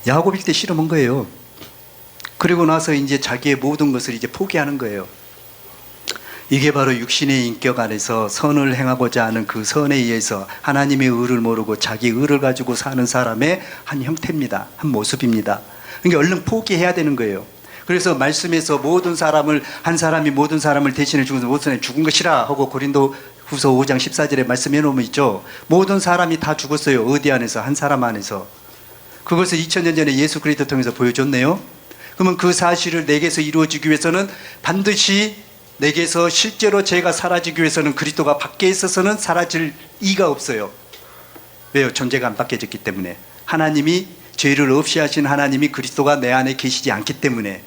[SPEAKER 1] 야곱일 때 씨름한 거예요. 그리고 나서 이제 자기의 모든 것을 이제 포기하는 거예요. 이게 바로 육신의 인격 안에서 선을 행하고자 하는 그 선에 의해서 하나님의 의를 모르고 자기 의를 가지고 사는 사람의 한 형태입니다. 한 모습입니다. 그러니까 얼른 포기해야 되는 거예요. 그래서 말씀에서 모든 사람을 한 사람이 모든 사람을 대신해 죽은 모든 죽은 것이라 하고 고린도 후서 5장 14절에 말씀해 놓으면 있죠. 모든 사람이 다 죽었어요. 어디 안에서? 한 사람 안에서. 그것을 2000년 전에 예수 그리스도 통해서 보여줬네요. 그러면 그 사실을 내게서 이루어지기 위해서는 반드시 내게서 실제로 죄가 사라지기 위해서는 그리스도가 밖에 있어서는 사라질 이가 없어요. 왜요? 존재가 안 바뀌어졌기 때문에. 하나님이 죄를 없이 하신 하나님이 그리스도가 내 안에 계시지 않기 때문에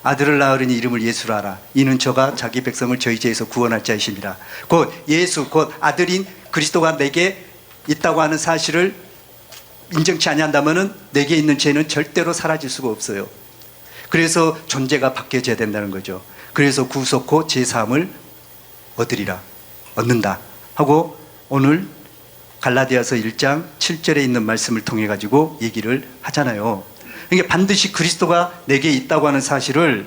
[SPEAKER 1] 아들을 낳으려니 이름을 예수로 하라. 이는 저가 자기 백성을 저희 죄에서 구원할 자이십니다. 곧 예수, 곧 아들인 그리스도가 내게 있다고 하는 사실을 인정치 아니한다면은 내게 있는 죄는 절대로 사라질 수가 없어요. 그래서 존재가 바뀌어져야 된다는 거죠. 그래서 구속고 제사함을 얻는다 하고 오늘 갈라디아서 1장 7절에 있는 말씀을 통해 가지고 얘기를 하잖아요. 그러니까 반드시 그리스도가 내게 있다고 하는 사실을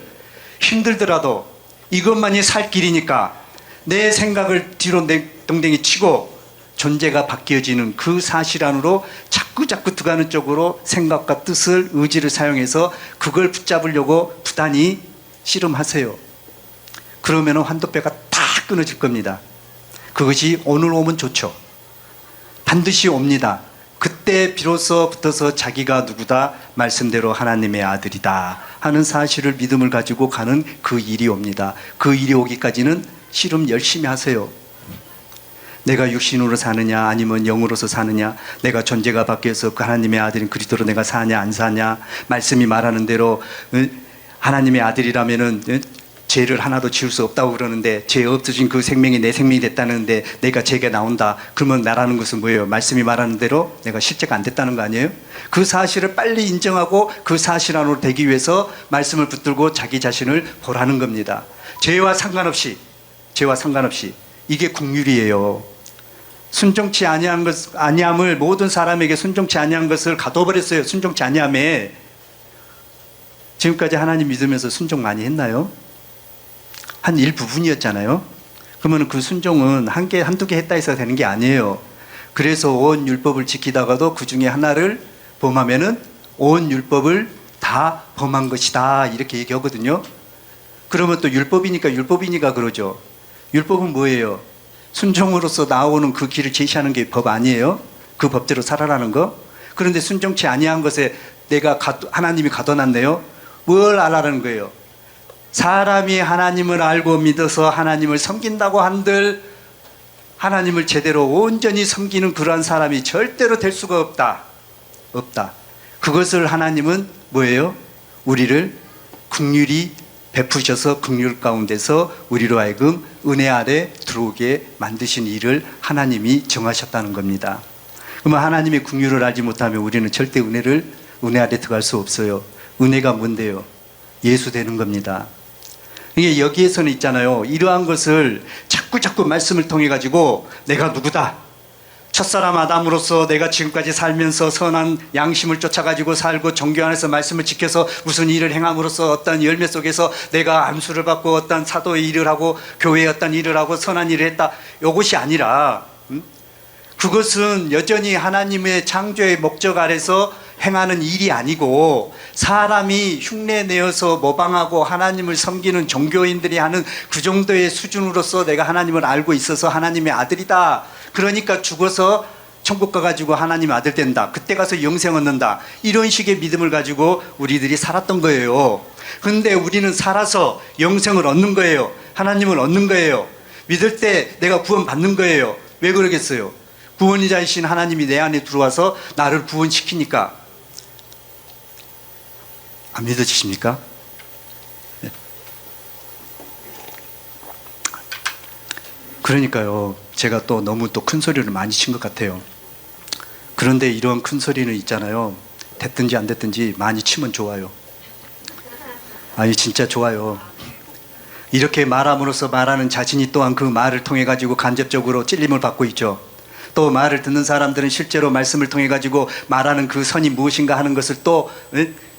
[SPEAKER 1] 힘들더라도 이것만이 살 길이니까 내 생각을 뒤로 댕댕이 치고 존재가 바뀌어지는 그 사실 안으로 자꾸 들어가는 쪽으로 생각과 뜻을 의지를 사용해서 그걸 붙잡으려고 부단히 씨름하세요. 그러면 환도뼈가 다 끊어질 겁니다. 그것이 오늘 오면 좋죠. 반드시 옵니다. 그때 비로소 붙어서 자기가 누구다? 말씀대로 하나님의 아들이다 하는 사실을 믿음을 가지고 가는 그 일이 옵니다. 그 일이 오기까지는 씨름 열심히 하세요. 내가 육신으로 사느냐 아니면 영으로서 사느냐, 내가 존재가 바뀌어서 그 하나님의 아들인 그리스도로 내가 사냐 안 사냐, 말씀이 말하는 대로 하나님의 아들이라면은 죄를 하나도 지을 수 없다고 그러는데 죄 없어진 그 생명이 내 생명이 됐다는데 내가 죄가 나온다. 그러면 나라는 것은 뭐예요? 말씀이 말하는 대로 내가 실제가 안 됐다는 거 아니에요? 그 사실을 빨리 인정하고 그 사실 안으로 되기 위해서 말씀을 붙들고 자기 자신을 보라는 겁니다. 죄와 상관없이 이게 국률이에요. 순종치 아니함을 모든 사람에게 순종치 아니한 것을 가둬버렸어요. 순종치 아니함에. 지금까지 하나님 믿으면서 순종 많이 했나요? 한 일부분이었잖아요. 그러면 그 순종은 한두 개 했다 해서 되는 게 아니에요. 그래서 온 율법을 지키다가도 그 중에 하나를 범하면은 온 율법을 다 범한 것이다. 이렇게 얘기하거든요. 그러면 또 율법이니까 그러죠. 율법은 뭐예요? 순종으로서 나오는 그 길을 제시하는 게 법 아니에요? 그 법대로 살아라는 거? 그런데 순종치 아니한 것에 하나님이 가둬놨네요. 뭘 알아라는 거예요? 사람이 하나님을 알고 믿어서 하나님을 섬긴다고 한들 하나님을 제대로 온전히 섬기는 그러한 사람이 절대로 될 수가 없다. 그것을 하나님은 뭐예요? 우리를 긍휼히 베푸셔서 긍휼 가운데서 우리로 하여금 은혜 아래 들어오게 만드신 일을 하나님이 정하셨다는 겁니다. 그러면 하나님의 긍휼을 알지 못하면 우리는 절대 은혜 아래 들어갈 수 없어요. 은혜가 뭔데요? 예수 되는 겁니다. 이게 여기에서는 있잖아요. 이러한 것을 자꾸 말씀을 통해 가지고 내가 누구다. 첫사람 아담으로서 내가 지금까지 살면서 선한 양심을 쫓아가지고 살고 종교 안에서 말씀을 지켜서 무슨 일을 행함으로써 어떤 열매 속에서 내가 안수를 받고 어떤 사도의 일을 하고 교회의 어떤 일을 하고 선한 일을 했다. 이것이 아니라 그것은 여전히 하나님의 창조의 목적 아래서 행하는 일이 아니고 사람이 흉내내어서 모방하고 하나님을 섬기는 종교인들이 하는 그 정도의 수준으로서 내가 하나님을 알고 있어서 하나님의 아들이다. 그러니까 죽어서 천국 가가지고 하나님의 아들 된다. 그때 가서 영생 얻는다. 이런 식의 믿음을 가지고 우리들이 살았던 거예요. 그런데 우리는 살아서 영생을 얻는 거예요. 하나님을 얻는 거예요. 믿을 때 내가 구원 받는 거예요. 왜 그러겠어요? 구원자이신 하나님이 내 안에 들어와서 나를 구원시키니까. 안 믿어지십니까? 네. 그러니까요, 제가 또 너무 또 큰 소리를 많이 친 것 같아요. 그런데 이런 큰 소리는 있잖아요. 됐든지 안 됐든지 많이 치면 좋아요. 아니, 진짜 좋아요. 이렇게 말함으로써 말하는 자신이 또한 그 말을 통해 가지고 간접적으로 찔림을 받고 있죠. 또 말을 듣는 사람들은 실제로 말씀을 통해 가지고 말하는 그 선이 무엇인가 하는 것을 또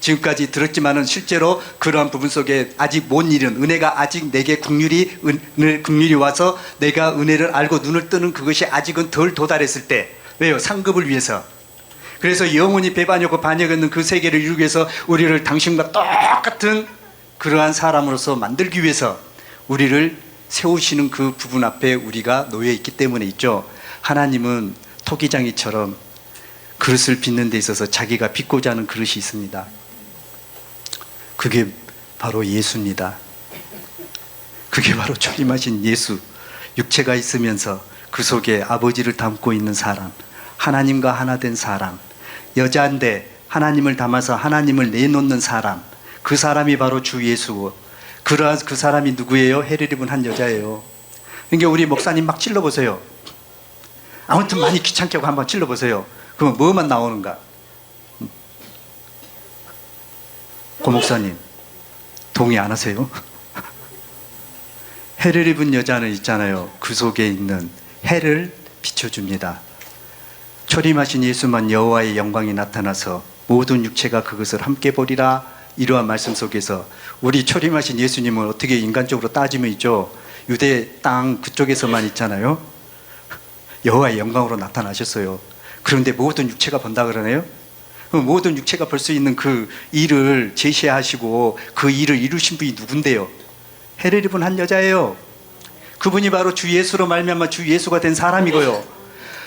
[SPEAKER 1] 지금까지 들었지만은 실제로 그러한 부분 속에 아직 못 이룬 은혜가 아직 내게 긍휼이 와서 내가 은혜를 알고 눈을 뜨는 그것이 아직은 덜 도달했을 때. 왜요? 상급을 위해서. 그래서 영원히 배반하고 반역하는 그 세계를 이루기 위해서 우리를 당신과 똑같은 그러한 사람으로서 만들기 위해서 우리를 세우시는 그 부분 앞에 우리가 놓여 있기 때문에 있죠. 하나님은 토기장이처럼 그릇을 빚는 데 있어서 자기가 빚고자 하는 그릇이 있습니다. 그게 바로 예수입니다. 그게 바로 초림하신 예수. 육체가 있으면서 그 속에 아버지를 담고 있는 사람, 하나님과 하나 된 사람, 여자인데 하나님을 담아서 하나님을 내놓는 사람, 그 사람이 바로 주 예수고, 그 사람이 누구예요? 해를 입은 한 여자예요. 그러니까 우리 목사님 막 찔러보세요. 아무튼 많이 귀찮게 하고 한번 찔러보세요. 그러면 뭐만 나오는가? 고 목사님 동의 안 하세요? 해를 입은 여자는 있잖아요. 그 속에 있는 해를 비춰줍니다. 초림하신 예수만 여호와의 영광이 나타나서 모든 육체가 그것을 함께 보리라. 이러한 말씀 속에서 우리 초림하신 예수님은 어떻게 인간적으로 따지면 있죠. 유대 땅 그쪽에서만 있잖아요. 여호와의 영광으로 나타나셨어요. 그런데 모든 육체가 본다 그러네요. 그럼 모든 육체가 볼 수 있는 그 일을 제시하시고 그 일을 이루신 분이 누군데요? 해를 입은 한 여자예요. 그분이 바로 주 예수로 말미암아 주 예수가 된 사람이고요.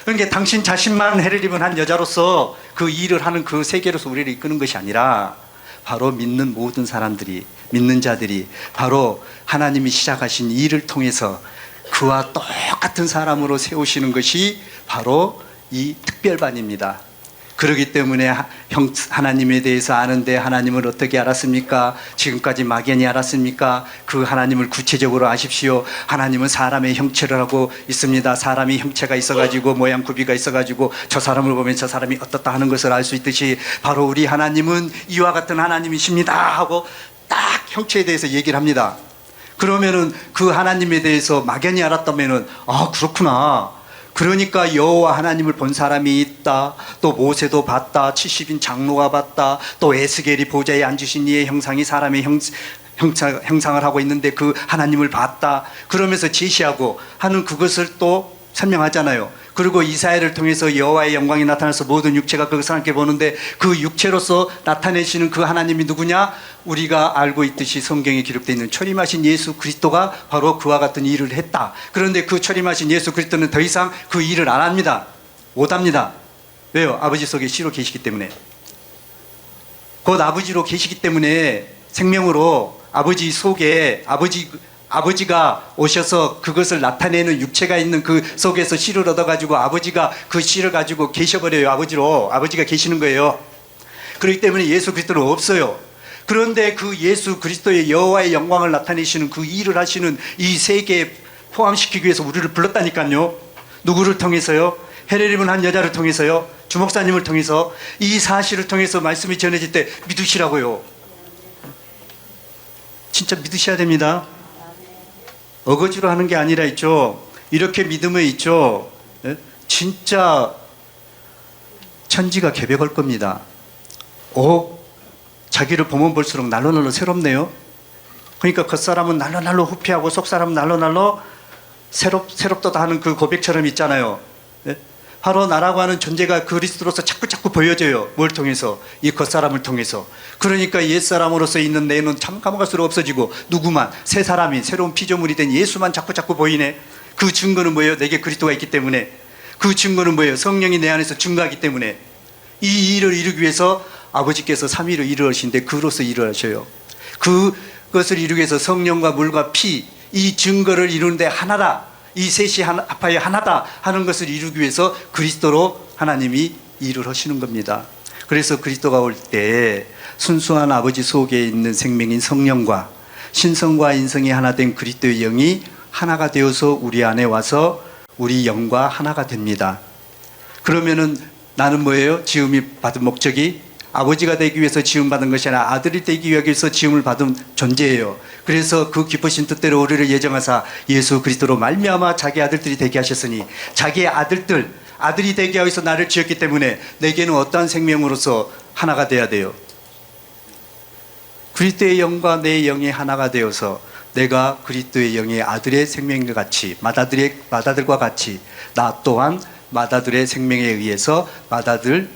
[SPEAKER 1] 그러니까 당신 자신만 해를 입은 한 여자로서 그 일을 하는 그 세계로서 우리를 이끄는 것이 아니라 바로 믿는 모든 사람들이, 믿는 자들이 바로 하나님이 시작하신 일을 통해서 그와 똑같은 사람으로 세우시는 것이 바로 이 특별반입니다. 그렇기 때문에 하나님에 대해서 아는데 하나님을 어떻게 알았습니까? 지금까지 막연히 알았습니까? 그 하나님을 구체적으로 아십시오. 하나님은 사람의 형체를 하고 있습니다. 사람이 형체가 있어가지고 모양 굽이가 있어가지고 저 사람을 보면 저 사람이 어떻다 하는 것을 알 수 있듯이 바로 우리 하나님은 이와 같은 하나님이십니다 하고 딱 형체에 대해서 얘기를 합니다. 그러면은 그 하나님에 대해서 막연히 알았다면은 아 그렇구나. 그러니까 여호와 하나님을 본 사람이 있다. 또 모세도 봤다. 70인 장로가 봤다. 또 에스겔이 보좌에 앉으신 이의 형상이 사람의 형상을 하고 있는데 그 하나님을 봤다. 그러면서 제시하고 하는 그것을 또 설명하잖아요. 그리고 이사야를 통해서 여호와의 영광이 나타나서 모든 육체가 그것을 함께 보는데 그 육체로서 나타내시는 그 하나님이 누구냐? 우리가 알고 있듯이 성경에 기록되어 있는 초림하신 예수 그리스도가 바로 그와 같은 일을 했다. 그런데 그 초림하신 예수 그리스도는 더 이상 그 일을 안 합니다. 못 합니다. 왜요? 아버지 속에 씨로 계시기 때문에. 곧 아버지로 계시기 때문에 생명으로 아버지 속에 아버지가 오셔서 그것을 나타내는 육체가 있는 그 속에서 씨를 얻어가지고 아버지가 그 씨를 가지고 계셔버려요. 아버지가 계시는 거예요. 그렇기 때문에 예수 그리스도는 없어요. 그런데 그 예수 그리스도의 여호와의 영광을 나타내시는 그 일을 하시는 이 세계에 포함시키기 위해서 우리를 불렀다니까요. 누구를 통해서요? 해를 입은 한 여자를 통해서요. 주목사님을 통해서 이 사실을 통해서 말씀이 전해질 때 믿으시라고요. 진짜 믿으셔야 됩니다. 어거지로 하는 게 아니라 있죠. 이렇게 믿으면 있죠. 진짜 천지가 개벽할 겁니다. 자기를 보면 볼수록 날로 새롭네요. 그러니까 겉사람은 날로 후피하고 속사람은 날로 새롭다 하는 그 고백처럼 있잖아요. 바로 나라고 하는 존재가 그리스도로서 자꾸 보여져요. 뭘 통해서? 이 겉사람을 통해서. 그러니까 옛사람으로서 있는 내는 참 감각수록 없어지고 누구만 새 사람이 새로운 피조물이 된 예수만 자꾸 보이네. 그 증거는 뭐예요? 내게 그리스도가 있기 때문에. 그 증거는 뭐예요? 성령이 내 안에서 증거하기 때문에. 이 일을 이루기 위해서 아버지께서 3위로 일을 하시는데 그로서 일을 하셔요. 그것을 이루기 위해서 성령과 물과 피, 이 증거를 이루는데 하나다. 이 셋이 합하여 하나다 하는 것을 이루기 위해서 그리스도로 하나님이 일을 하시는 겁니다. 그래서 그리스도가 올 때 순수한 아버지 속에 있는 생명인 성령과 신성과 인성이 하나 된 그리스도의 영이 하나가 되어서 우리 안에 와서 우리 영과 하나가 됩니다. 그러면은 나는 뭐예요? 지음이 받은 목적이 아버지가 되기 위해서 지음받은 것이 아니라 아들이 되기 위해서 지음을 받은 존재예요. 그래서 그 기쁘신 뜻대로 우리를 예정하사 예수 그리스도로 말미암아 자기 아들들이 되게 하셨으니 자기의 아들이 되게 하기 위해서 나를 지었기 때문에 내게는 어떠한 생명으로서 하나가 돼야 돼요. 그리스도의 영과 내 영이 하나가 되어서 내가 그리스도의 영의 아들의 생명과 같이 맏아들과 같이 나 또한 맏아들의 생명에 의해서 맏아들과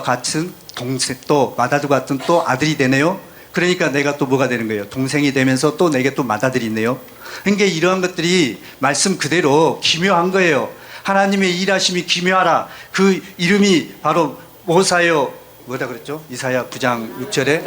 [SPEAKER 1] 같은 동생 또 맏아들과 같은 또 아들이 되네요. 그러니까 내가 또 뭐가 되는 거예요? 동생이 되면서 또 내게 또 맏아들이 있네요. 그러니까 이러한 것들이 말씀 그대로 기묘한 거예요. 하나님의 일하심이 기묘하라. 그 이름이 바로 모사요. 뭐다 그랬죠? 이사야 9장 6절에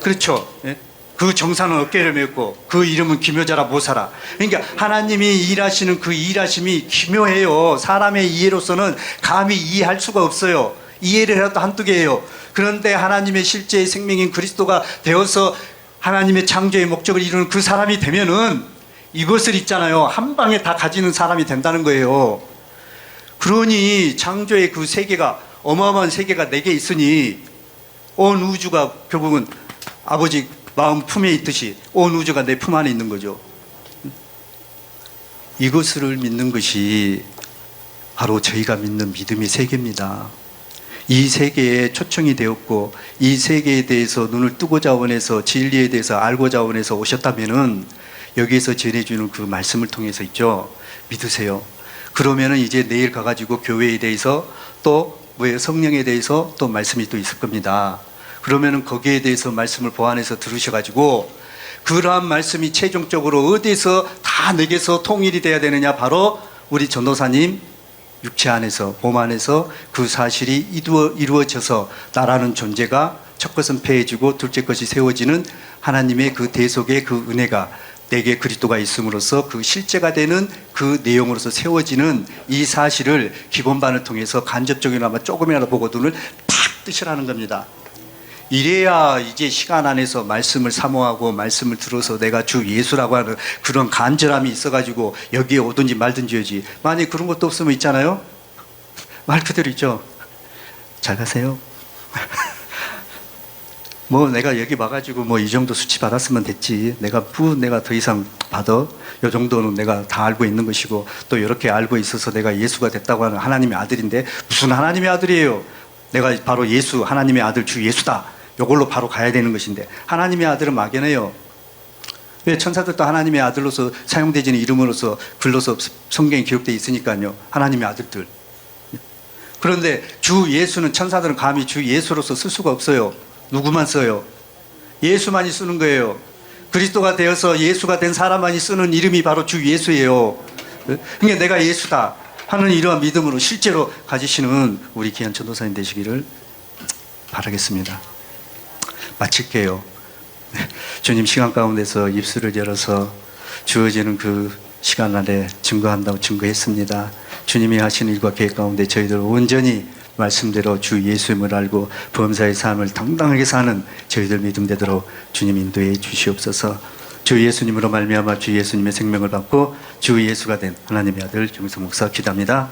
[SPEAKER 1] 그렇죠. 예? 그 정사는 어깨를 메고 그 이름은 기묘자라 모사라. 그러니까 하나님이 일하시는 그 일하심이 기묘해요. 사람의 이해로서는 감히 이해할 수가 없어요. 이해를 해도 한두 개예요. 그런데 하나님의 실제의 생명인 그리스도가 되어서 하나님의 창조의 목적을 이루는 그 사람이 되면은 이것을 있잖아요. 한 방에 다 가지는 사람이 된다는 거예요. 그러니 창조의 그 세계가 어마어마한 세계가 내게 있으니 온 우주가 결국은 아버지 마음 품에 있듯이 온 우주가 내 품 안에 있는 거죠. 이것을 믿는 것이 바로 저희가 믿는 믿음의 세계입니다. 이 세계에 초청이 되었고 이 세계에 대해서 눈을 뜨고자 원해서 진리에 대해서 알고자 원해서 오셨다면은 여기에서 전해주는 그 말씀을 통해서 있죠. 믿으세요. 그러면은 이제 내일 가가지고 교회에 대해서 또 뭐예요? 성령에 대해서 또 말씀이 또 있을 겁니다. 그러면은 거기에 대해서 말씀을 보완해서 들으셔가지고 그러한 말씀이 최종적으로 어디에서 다 내게서 통일이 돼야 되느냐? 바로 우리 전도사님 육체 안에서 몸 안에서 그 사실이 이루어져서 나라는 존재가 첫 것은 폐해지고 둘째 것이 세워지는 하나님의 그 대속의 그 은혜가 내게 그리스도가 있음으로써 그 실제가 되는 그 내용으로서 세워지는 이 사실을 기본반을 통해서 간접적이나마 조금이라도 보고돈을 팍 뜨시라는 겁니다. 이래야 이제 시간 안에서 말씀을 사모하고 말씀을 들어서 내가 주 예수라고 하는 그런 간절함이 있어가지고 여기에 오든지 말든지 하지. 만약 그런 것도 없으면 있잖아요. 말 그대로 있죠. 잘 가세요. 뭐 내가 여기 와가지고 뭐 이 정도 수치 받았으면 됐지. 내가 더 이상 받아? 요 정도는 내가 다 알고 있는 것이고 또 이렇게 알고 있어서 내가 예수가 됐다고 하는 하나님의 아들인데 무슨 하나님의 아들이에요? 내가 바로 예수, 하나님의 아들 주 예수다. 이걸로 바로 가야 되는 것인데 하나님의 아들은 막연해요. 왜? 천사들도 하나님의 아들로서 사용되지는 이름으로서 글로서 성경에 기록되어 있으니까요. 하나님의 아들들. 그런데 주 예수는 천사들은 감히 주 예수로서 쓸 수가 없어요. 누구만 써요? 예수만이 쓰는 거예요. 그리스도가 되어서 예수가 된 사람만이 쓰는 이름이 바로 주 예수예요. 그러니까 내가 예수다 하는 이러한 믿음으로 실제로 가지시는 우리 귀한 전도사님 되시기를 바라겠습니다. 마칠게요. 주님 시간 가운데서 입술을 열어서 주어지는 그 시간 안에 증거한다고 증거했습니다. 주님이 하신 일과 계획 가운데 저희들 온전히 말씀대로 주 예수임을 알고 범사의 삶을 당당하게 사는 저희들 믿음 되도록 주님 인도해 주시옵소서. 주 예수님으로 말미암아 주 예수님의 생명을 받고 주 예수가 된 하나님의 아들 정성 목사 기도합니다.